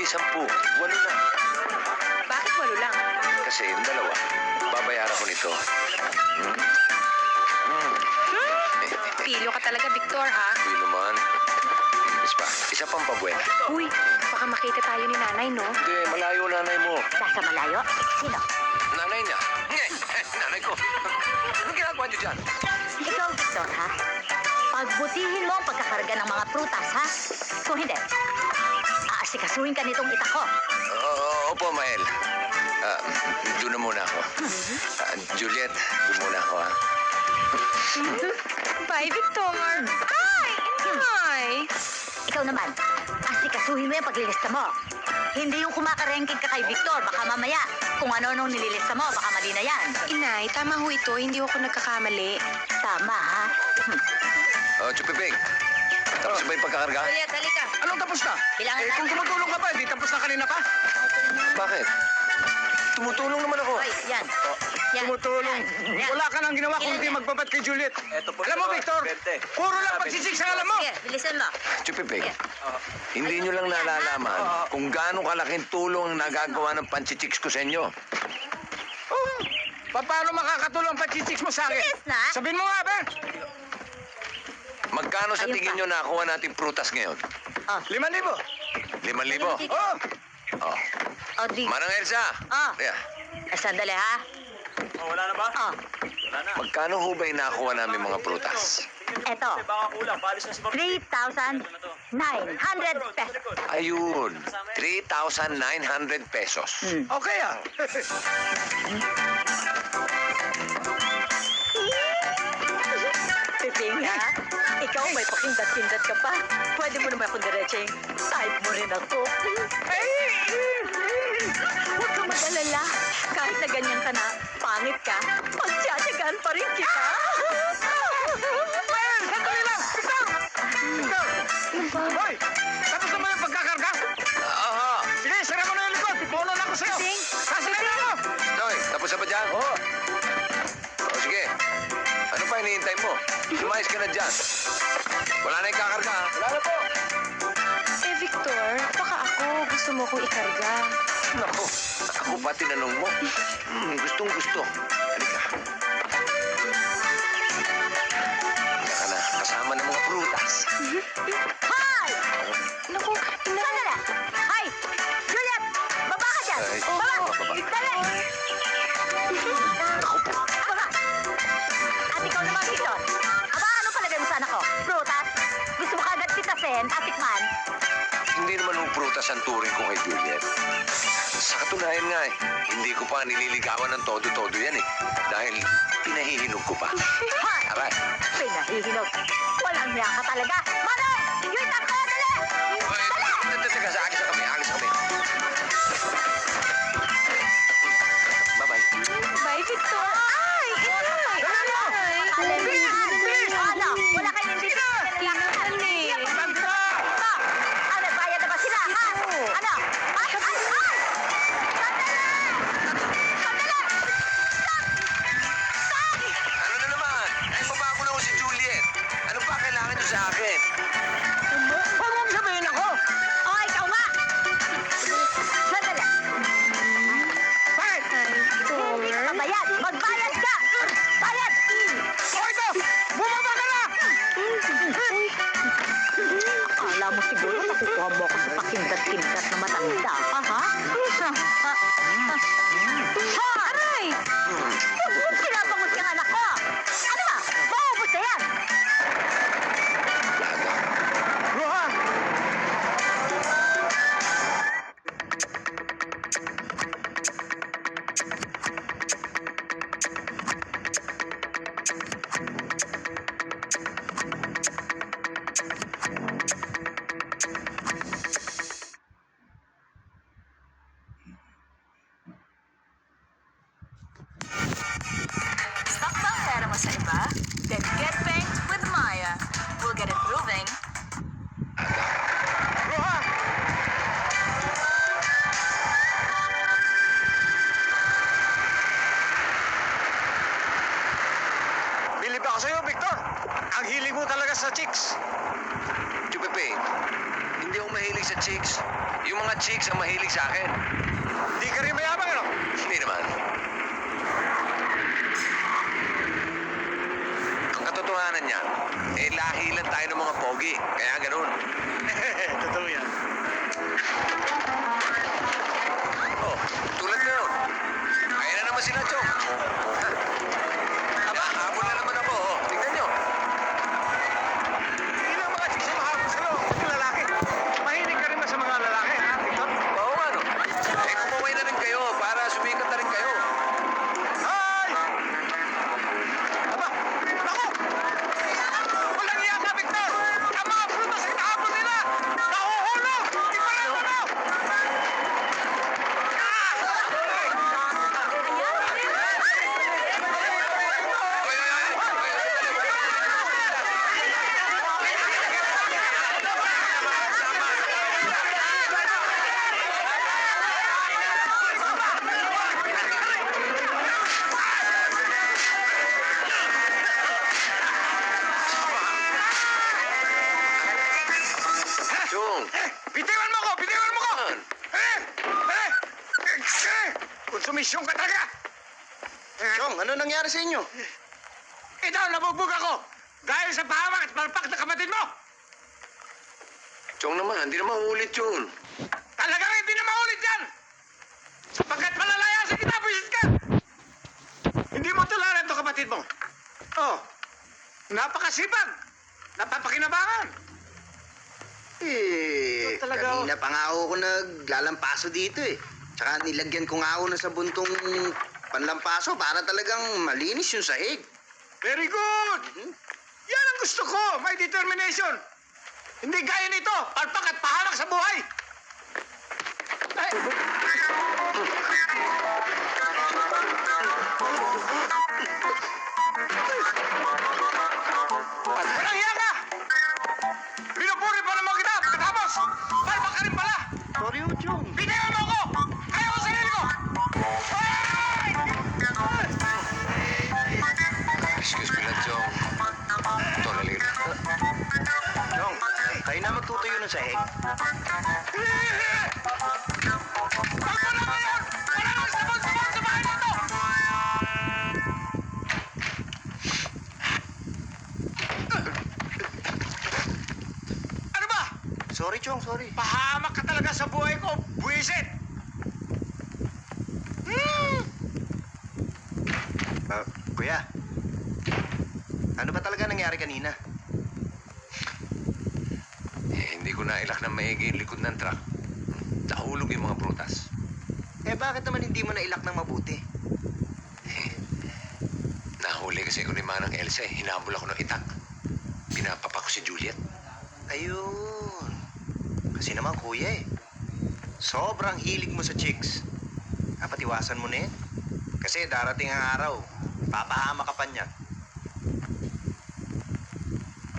10. 8 na. Bakit 8 lang? Kasi yung dalawa, babayaran ko nito. Pilo ka talaga, Victor, ha? Uy naman. Isa pang pabuena. Uy, baka makita tayo ni nanay, no? Hindi, malayo nanay mo. Nasa malayo? Sino? Nanay niya. Nanay ko. Anong ginagawa niyo dyan? Ikaw, Victor, ha? Pagbutihin mo ang pagkakarga ng mga prutas, ha? Kung hindi, aasikasuhin ka nitong ita ko. Opo, Mael. Doon na muna ako. Juliet, doon muna ako, ha? Bye, Victor! Ay! Inay! Ikaw naman, asikasuhin mo yung paglilista mo. Hindi yung kumakarengking ka kay Victor, baka mamaya kung ano-anong nililista mo, baka mali na yan. Inay, tama ho ito. Hindi ako nagkakamali. Tama, ha? Chupipig. Tapos ba yung pagkakarga? Juliet, halika. Anong tapos na? Bilangan Eh, kung tumutulong ka pa, hindi tapos na kanina pa? Bakit? Tumutulong naman ako. Hoy, yan. Yan. Tumutulong. Yan. Wala ka nang ginawa Ilan kundi yan? magbabat kay Juliet. Eto po, Alam mo, Victor, Victor, 20. puro lang pagsisik sa alam mo. Sige, bilisan mo. Chupipig. Sige. Hindi nyo lang nalalaman kung gaano kalaking tulong ang nagagawa ng panchichicks ko sa inyo. Oh, paano makakatulong ang pagsisik mo sa akin? Bilis na. Sabihin mo nga ba? Magkano sa Ayun tingin pa. nyo nakuha nating prutas ngayon? 5,000. 5,000? Oh, Oh. O, di. Manang Elsa! Ah. Yeah. Sandali, ha? Oh, wala na ba? Oh, Wala na. Magkano ho ba yung nakuha namin mga prutas? eto. Kasi baka kulang. Palis na si Papa. 3,900 pesos. Ayun, 3,900 pesos. okay ah. Piping, ha? Ikaw may pakindat-kindat ka pa. Pwede mo naman akong diretseng. Type mo rin ako. Huwag ka mag-alala. Kahit na ganyan ka na, pangit ka, pagtsatsagaan pa rin kita. Well, sandali lang. Victor! Victor! Hoy, tapos na ba yung pagkakarga? Aha! Sige, sara mo na yung likod. Polo lang ko sa'yo. Ding. Sasalay na ako. Noy, tapos na ba dyan? Oo. O sige, ano pa hinihintay mo? Lumayas ka na dyan. Wala na yung kakarga, ha? Wala na po. Eh, Victor, baka ako gusto mo kong ikarga. Naku, ako pa tinanong mo. Gustong gusto. Halika. Halika na, kasama ng mga prutas. Hi! Naku, Sandali! Hi! Juliet! Baba ka dyan! Ay, Baba! baba. Dali! Naku po. Baba! At ikaw naman, Victor. Aba, anong palagay mo sa anak ko? Prutas? Gusto mo kagad pitasin at tikman? Hindi naman yung prutas ang turing ko kay Juliet. Sa katunayan nga hindi ko pa nililigawan ng todo-todo yan Dahil pinahihinog ko pa. Hi! Aray. Pinahihinog. Walang niya ka talaga. Manong! Yung tap ka! Dali! Dali! Teka, alis na kami, alis na kami. Bye-bye. bye, Victor. Ay! Inay! Inay! Bilis! Ano? Wala kayong hindi Inay! Tanda! Ano? Bayad na ba sila? Ha? Ano? Ay! Ay! Ay! Sandali! Sandali! Ano na naman? Ay, babago na ako si Juliet. Ano pa kailangan niyo sa akin? Huwag mong sabihin ako. Oh, ikaw nga! Sandali! Bakit? Hindi ka bayad! Magbayad ka! Bayad! O ito! Bumaba ka na! Akala mo siguro nakukuha mo ako sa pakindat-kindat na matanda ka, ha? Ha? Aray! Pinabangot yung anak ko! Ano ba? Maubos na yan! Laga. Ruha! Stuck ba ang pera mo sa iba? Then get banked with Maya. We'll get it moving. Ruha! Bilib ako sa'yo, Victor. Ang hilig mo talaga sa chicks. Chupepe, hindi ako mahilig sa chicks. Yung mga chicks ang mahilig sa akin. Hindi ka rin mayabang, ano? Hindi naman. Ang katotohanan niya, lahi lang tayo ng mga pogi. Kaya ganun. Totoo yan. Oh, tulad ngayon. Kaya na naman sila, Chong. Aba, habol na naman ako. Oh. Tingnan nyo. Hindi lang mga chicks yung mahabol sa'yo. Ito lalaki. Mahilig ka rin ba sa mga lalaki, ha, Victor? Oo, ano. Kumaway na rin kayo para sumikat na rin kayo. Ay! Aba! Naku! Walang iya ka, Victor! Ang mga prutas ay nahabol nila! Nahuhulog! Iparin mo na! Chong, Bitiwan mo ko! Bitiwan mo ko! man. Konsumisyon ka talaga! Chong, ano nangyari sa inyo? Ito, nabugbog ako! Dahil sa pahamak at palpak na kapatid mo! Chong naman, hindi naman ulit yun. Talagang hindi na maulit yan! Sapagkat malalayasan kita, buisit ka! Hindi mo tularan to kapatid mo. Oh, napakasipag! Napapakinabangan! Ito talaga, oh. Kanina pa nga ako naglalampaso dito eh. Tsaka nilagyan ko nga ako na sa buntong panlampaso para talagang malinis yung sahig. Very good! Yan ang gusto ko! May determination! Hindi gaya nito! Palpak at pahamak sa buhay! Ay. Walang hiya ka! Pinupuri pa naman kita pagkatapos! Palpak ka rin pala! Sorry ho, Chong. Bitiwan mo ako! Kaya ko sarili ko! Ay! Excuse me lang, Chong. Ito, lalina. Chong, kayo na magtutuyo ng sahig. Wag mo na ngayon! Wala nang sabon-sabon sa bahay nito! Ano ba? Sorry, Chong, sorry. Pahamak ka talaga sa buhay ko, buwisit! Kuya, ano ba talaga nangyari kanina? Hindi ko nailak na maigi yung likod ng truck. Nahulog yung mga prutas. Bakit naman hindi mo nailak ng mabuti? Nahuli kasi ako ni Manang Elsa eh. Hinabol ako ng itak. Pinapapa ko si Juliet. Ayun. Kasi naman, kuya eh. Sobrang hilig mo sa chicks. Dapat iwasan mo na yan. Kasi darating ang araw, papahama ka pa niyan.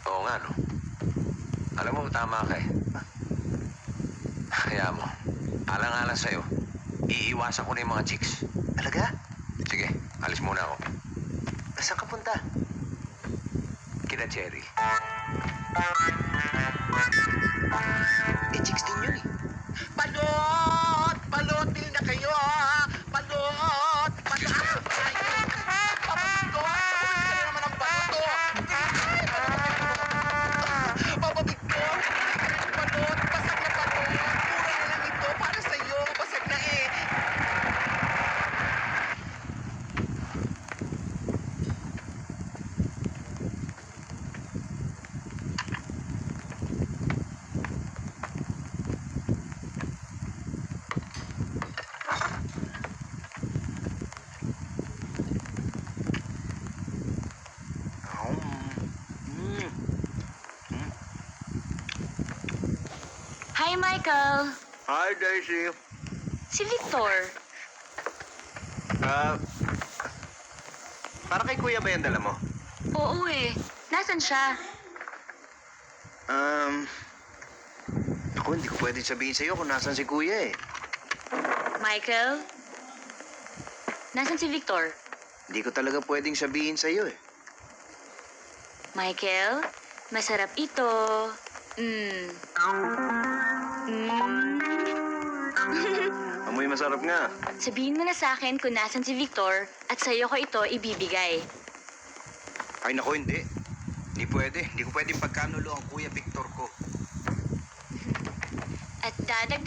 Oo nga, no? Alam mo, tama ka eh. Kaya mo, alang-alang sa'yo, iiwasan ko na yung mga chicks. Talaga? Sige, alis muna ako. Saan ka punta? Kina Cherry. Chicks din yun eh. Balot! Balot din na kayo, ha? Balot! Balot! Kapatid ko, ha? Kapatid ka naman ang balot, oh! Papabig ko! Balot! Basag na balot! Mura na lang ito para sa'yo! Basag na eh! Hi, Michael. Hi, Daisy. Si Victor. Para kay kuya ba yung dala mo? Oo eh. Nasaan siya? Ako, hindi ko pwedeng sabihin sa'yo kung nasan si kuya eh. Michael? Nasaan si Victor? Hindi ko talaga pwedeng sabihin sa'yo eh. Michael, masarap ito. masarap nga. Sabihin mo na sa akin kung nasan si Victor at sa'yo ko ito ibibigay. Ay nako, hindi. Hindi pwede. Hindi ko pwedeng pagkanulo ang Kuya Victor ko. At dadagdag